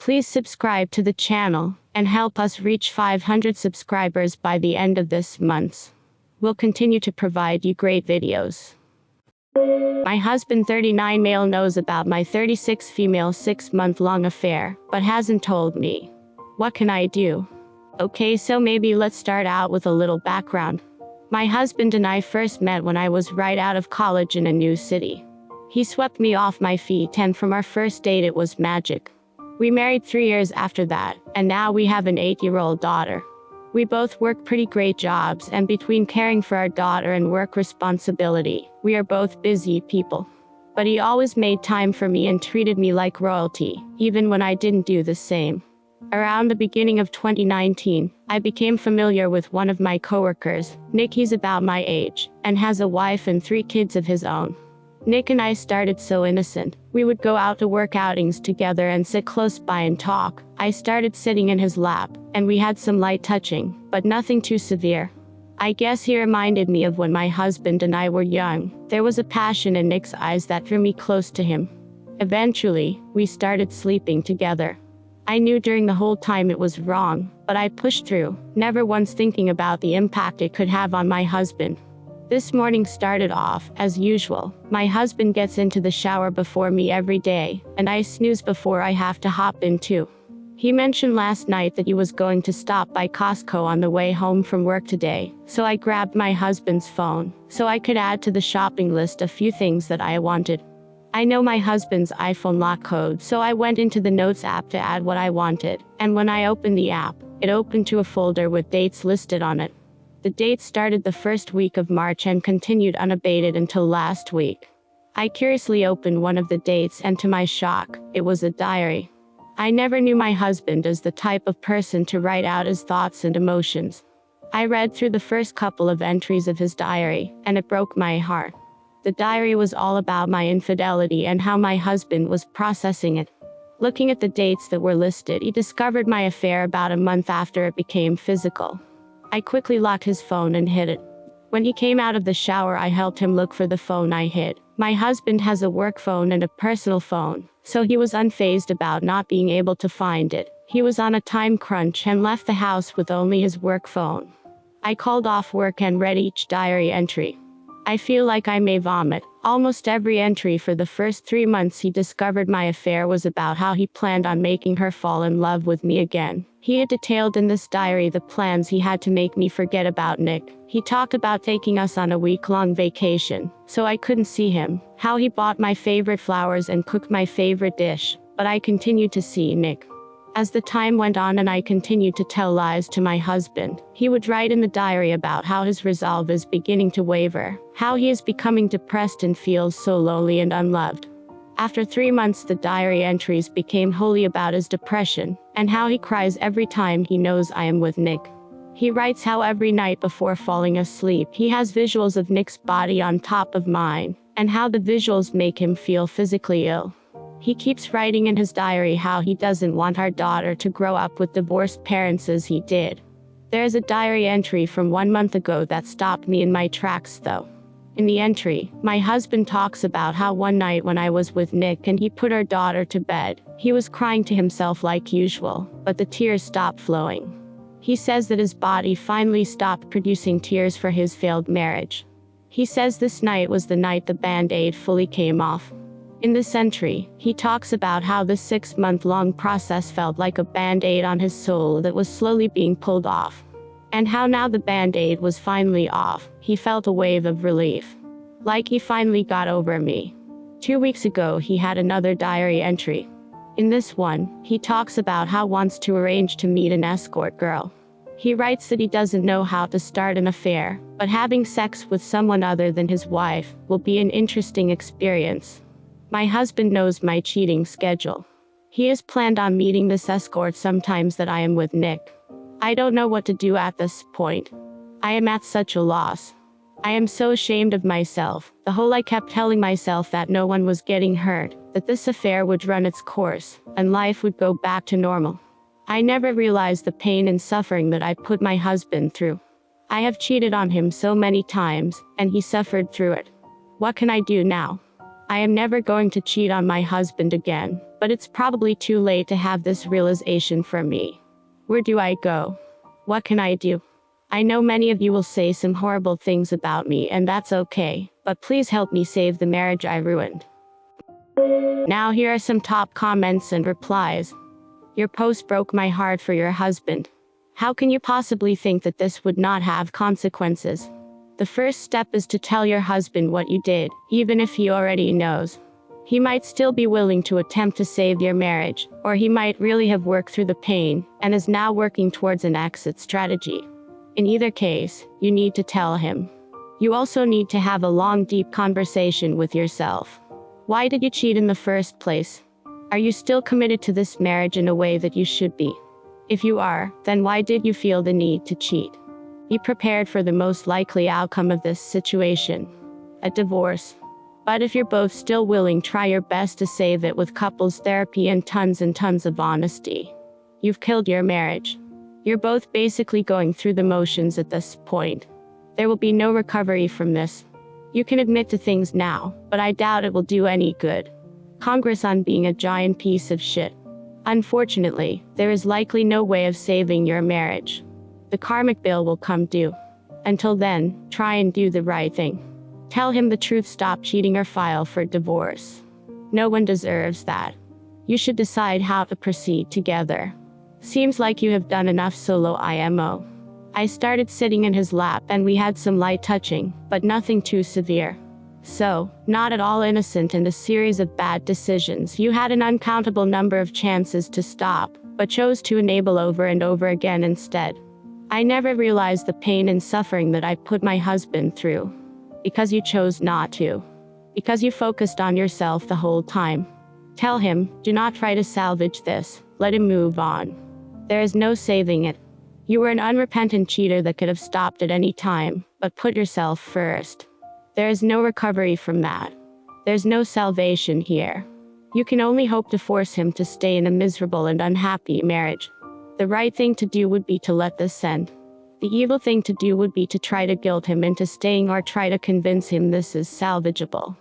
Please subscribe to the channel and help us reach 500 subscribers by the end of this month. We'll continue to provide you great videos. My husband 39 male knows about my 36 female 6-month-long affair, but hasn't told me. What can I do? Okay, so maybe let's start out with a little background. My husband and I first met when I was right out of college in a new city. He swept me off my feet, and from our first date it was magic. We married 3 years after that, and now we have an 8-year-old daughter. We both work pretty great jobs, and between caring for our daughter and work responsibility, we are both busy people. But he always made time for me and treated me like royalty, even when I didn't do the same. Around the beginning of 2019, I became familiar with one of my coworkers, Nick. He's about my age, and has a wife and 3 kids of his own. Nick and I started so innocent. We would go out to work outings together and sit close by and talk. I started sitting in his lap, and we had some light touching, but nothing too severe. I guess he reminded me of when my husband and I were young. There was a passion in Nick's eyes that drew me close to him. Eventually, we started sleeping together. I knew during the whole time it was wrong, but I pushed through, never once thinking about the impact it could have on my husband. This morning started off as usual. My husband gets into the shower before me every day, and I snooze before I have to hop in too. He mentioned last night that he was going to stop by Costco on the way home from work today, so I grabbed my husband's phone so I could add to the shopping list a few things that I wanted. I know my husband's iPhone lock code, so I went into the Notes app to add what I wanted, and when I opened the app, it opened to a folder with dates listed on it. The date started the first week of March and continued unabated until last week. I curiously opened one of the dates, and to my shock, it was a diary. I never knew my husband as the type of person to write out his thoughts and emotions. I read through the first couple of entries of his diary, and it broke my heart. The diary was all about my infidelity and how my husband was processing it. Looking at the dates that were listed, he discovered my affair about a month after it became physical. I quickly locked his phone and hid it. When he came out of the shower, I helped him look for the phone I hid. My husband has a work phone and a personal phone, so he was unfazed about not being able to find it. He was on a time crunch and left the house with only his work phone. I called off work and read each diary entry. I feel like I may vomit. Almost every entry for the first 3 months he discovered my affair was about how he planned on making her fall in love with me again. He had detailed in this diary the plans he had to make me forget about Nick. He talked about taking us on a week-long vacation, so I couldn't see him. How he bought my favorite flowers and cooked my favorite dish, but I continued to see Nick. As the time went on and I continued to tell lies to my husband, he would write in the diary about how his resolve is beginning to waver, how he is becoming depressed and feels so lonely and unloved. After 3 months, the diary entries became wholly about his depression, and how he cries every time he knows I am with Nick. He writes how every night before falling asleep, he has visuals of Nick's body on top of mine, and how the visuals make him feel physically ill. He keeps writing in his diary how he doesn't want our daughter to grow up with divorced parents as he did. There's a diary entry from 1 month ago that stopped me in my tracks though. In the entry, my husband talks about how one night when I was with Nick and he put our daughter to bed, he was crying to himself like usual, but the tears stopped flowing. He says that his body finally stopped producing tears for his failed marriage. He says this night was the night the band-aid fully came off. In this entry, he talks about how the 6-month-long process felt like a band-aid on his soul that was slowly being pulled off. And how now the band-aid was finally off, he felt a wave of relief. Like he finally got over me. 2 weeks ago he had another diary entry. In this one, he talks about how he wants to arrange to meet an escort girl. He writes that he doesn't know how to start an affair, but having sex with someone other than his wife will be an interesting experience. My husband knows my cheating schedule. He has planned on meeting this escort sometimes that I am with Nick. I don't know what to do at this point. I am at such a loss. I am so ashamed of myself. I kept telling myself that no one was getting hurt, that this affair would run its course, and life would go back to normal. I never realized the pain and suffering that I put my husband through. I have cheated on him so many times, and he suffered through it. What can I do now? I am never going to cheat on my husband again, but it's probably too late to have this realization for me. Where do I go? What can I do? I know many of you will say some horrible things about me, and that's okay, but please help me save the marriage I ruined. Now here are some top comments and replies. Your post broke my heart for your husband. How can you possibly think that this would not have consequences? The first step is to tell your husband what you did, even if he already knows. He might still be willing to attempt to save your marriage, or he might really have worked through the pain and is now working towards an exit strategy. In either case, you need to tell him. You also need to have a long, deep conversation with yourself. Why did you cheat in the first place? Are you still committed to this marriage in a way that you should be? If you are, then why did you feel the need to cheat? Be prepared for the most likely outcome of this situation: a divorce. But if you're both still willing, try your best to save it with couples therapy and tons of honesty. You've killed your marriage. You're both basically going through the motions at this point. There will be no recovery from this. You can admit to things now, but I doubt it will do any good. Congress on being a giant piece of shit. Unfortunately, there is likely no way of saving your marriage. The karmic bill will come due. Until then, try and do the right thing. Tell him the truth, stop cheating, or file for divorce. No one deserves that. You should decide how to proceed together. Seems like you have done enough solo IMO. I started sitting in his lap and we had some light touching, but nothing too severe. So, not at all innocent in a series of bad decisions. You had an uncountable number of chances to stop, but chose to enable over and over again instead. I never realized the pain and suffering that I put my husband through. Because you chose not to. Because you focused on yourself the whole time. Tell him, do not try to salvage this, let him move on. There is no saving it. You were an unrepentant cheater that could have stopped at any time, but put yourself first. There is no recovery from that. There's no salvation here. You can only hope to force him to stay in a miserable and unhappy marriage. The right thing to do would be to let this end. The evil thing to do would be to try to guilt him into staying or try to convince him this is salvageable.